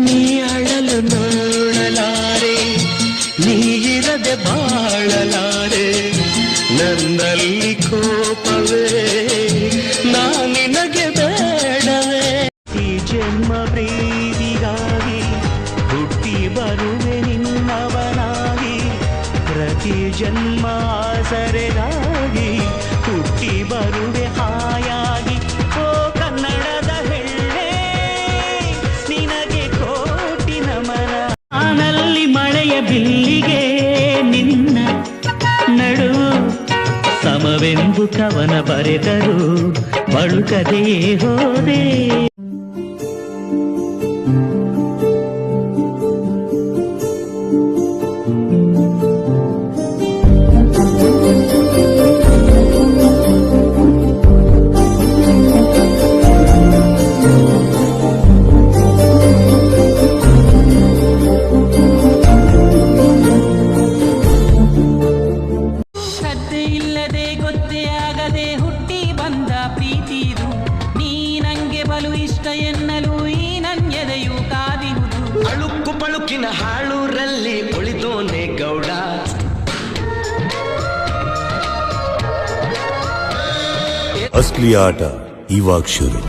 ನೀ ಅಳಲು ನೋಡಲಾರೆ, ನೀರದೆ ಬಾಳಲಾರೆ, ನನ್ನಲ್ಲಿ ಕೋಪವೇ ನಾ ನಿನಗೆ ಬೇಡವೇ. ಈ ಜನ್ಮ ಪ್ರೀತಿಗಾಗಿ ಹುಟ್ಟಿ ಬರುವೆ ನಿನ್ನವನಾಗಿ, ಪ್ರತಿ ಜನ್ಮ ಆಸರೆಗಾಗಿ ಹುಟ್ಟಿ ಬರುವೆ ಹಾಯಾಗಿ. ಓ ಕನ್ನಡದ ಹೆಣ್ಣೆ ನಿನಗೆ ಕೋಟಿ ನಮನ. ಆನಲ್ಲಿ ಮಳೆಯ ಬಿಲ್ಲಿಗೆ ನಿನ್ನ ನಡು ಸಮವೆಂಬು ಕವನ ಬರೆದರು ಬಳುಕದೇ ಹೋದೆ. ಎನ್ನಲು ಈ ನನ್ಯದೆಯು ಕಾದಿರುವುದು. ಅಳುಕು ಪಳುಕಿನ ಹಾಳೂರಲ್ಲಿ ಉಳಿದೋನೆ ಗೌಡ. ಅಸ್ಲಿ ಆಟ ಇವಾಗ ಶುರು.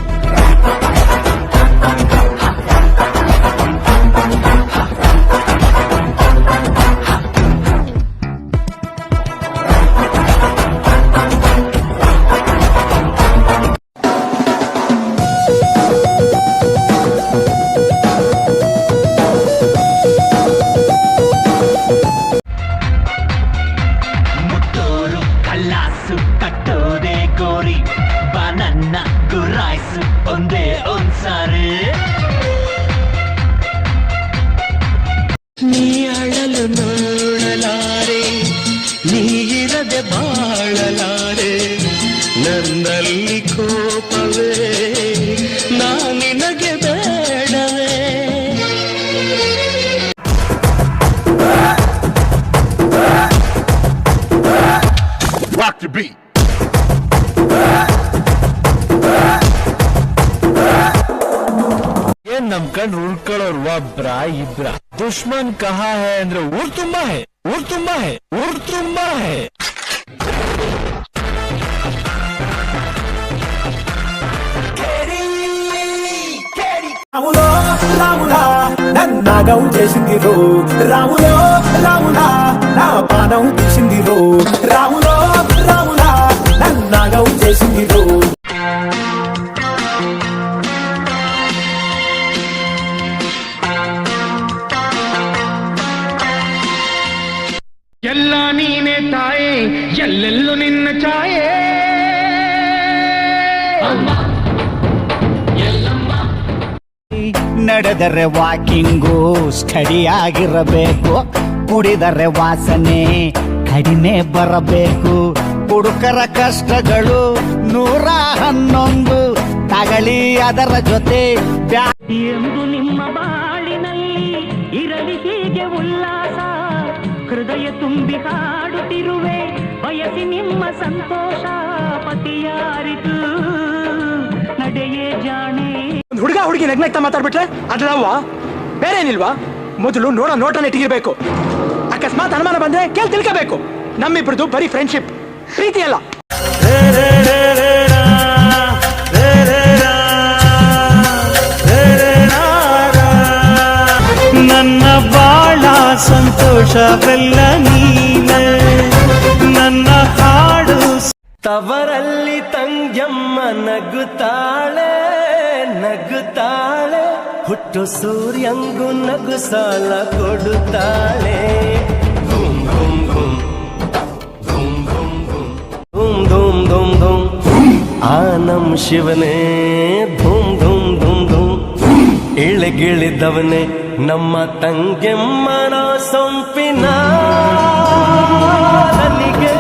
ಕಟ್ಟೋದೆ ಗೋರಿ ಬನನ್ನ ಗುರಾಯ್ಸು ಒಂದೇ ಒಂದ್ಸಾರಿ. ನೀ ಅಳಲು ನೋಡಲಾರೆ, ನೀರದೆ ಬಾಳಲಾರೆ, ನನ್ನಲ್ಲಿ ಕೋಪವೇ ನಾ ನಿನಗೆ ಬೇಡವೇ. Rock the beat. ಏನ್ ನಮ್ಕಂಡ್ ಉಳ್ಕೊಳ್ಳೋರು ಒಬ್ರ ಇಬ್ರ, ದುಶ್ಮನ್ ಕಹಾ ಹೈ ಅಂದ್ರೆ ಊರ್ ತುಂಬಾ ಹೈ, ಊರ್ ತುಂಬಾ ಹೈ, ಊರ್ ತುಂಬಾ ಹೈ. రాములో రాములా నన్నాగం చేసిందిరో, రాములో రాములా నా పానం తీసిందిరో, రాములో రాములా నన్నాగం చేసిందిరో. ಎಲ್ಲ ನೀನೆ ತಾಯೇ, ಎಲ್ಲೆಲ್ಲೂ ನಿನ್ನ ಛಾಯೆ. ನಡೆದರೆ ವಾಕಿಂಗು ಸ್ಟಡಿ ಆಗಿರಬೇಕು, ಕುಡಿದರೆ ವಾಸನೆ ಕಡಿಮೆ ಬರಬೇಕು. ಹುಡುಕರ ಕಷ್ಟಗಳು 111 ತಗಳಿ ಅದರ ಜೊತೆ ಎಂದು ನಿಮ್ಮ ಬಾಳಿನಲ್ಲಿ ಇರಲಿ ಹೀಗೆ ಉಲ್ಲಾಸ. ಹೃದಯ ತುಂಬಿ ಹಾಡುತ್ತಿರುವೆ ಬಯಸಿ ನಿಮ್ಮ ಸಂತೋಷ. ಪತಿಯಾರಿತು ನಡೆಯೇ ಜಾಣೆ. ಹುಡುಗ ಹುಡುಗಿ ನಗ್ನಗ್ತಾ ಮಾತಾಡ್ಬಿಟ್ರೆ ಅದ್ರವ್ವ ಬೇರೆ ಏನಿಲ್ವಾ? ಮೊದಲು ನೋಡೋ ನೋಟನ ಇಟ್ಟಿರ್ಬೇಕು. ಅಕಸ್ಮಾತ್ ಅನುಮಾನ ಬಂದ್ರೆ ಕೇಳಿ ತಿಳ್ಕೋಬೇಕು. ನಮ್ಮಿಬ್ರದ್ದು ಬರೀ ಫ್ರೆಂಡ್ಶಿಪ್, ಪ್ರೀತಿ ಅಲ್ಲ. ನನ್ನ ಬಾಳ ಸಂತೋಷವೆಲ್ಲ ನೀನೆ, ನನ್ನ ಹಾಡು. ತವರಲ್ಲಿ ತಂಗ್ಯಮ್ಮ ನಗುತ್ತಾಳೆ ನಗುತ್ತಾಳೆ, ಹುಟ್ಟು ಸೂರ್ಯಂಗು ನಗು ಸಾಲ ಕೊಡುತ್ತಾಳೆ. ಧೂಮ್ ಧೂಮ್ ಧೂಮ್ ಧೂಮ್ ಧೂಮ್ ಧೂಮ್ ಧೂಮ್ ಧೂಮ್ ಧೂಮ್. ಆ ನಮ್ ಶಿವನೇ ಧೂಮ್ ಧೂಮ್ ಧೂಮ್ ಧೂಮ್. ಇಳಗಿಳಿದವನೇ ನಮ್ಮ ತಂಗೆಮ್ಮನ ಸೊಂಪಿನ ನನಗೆ.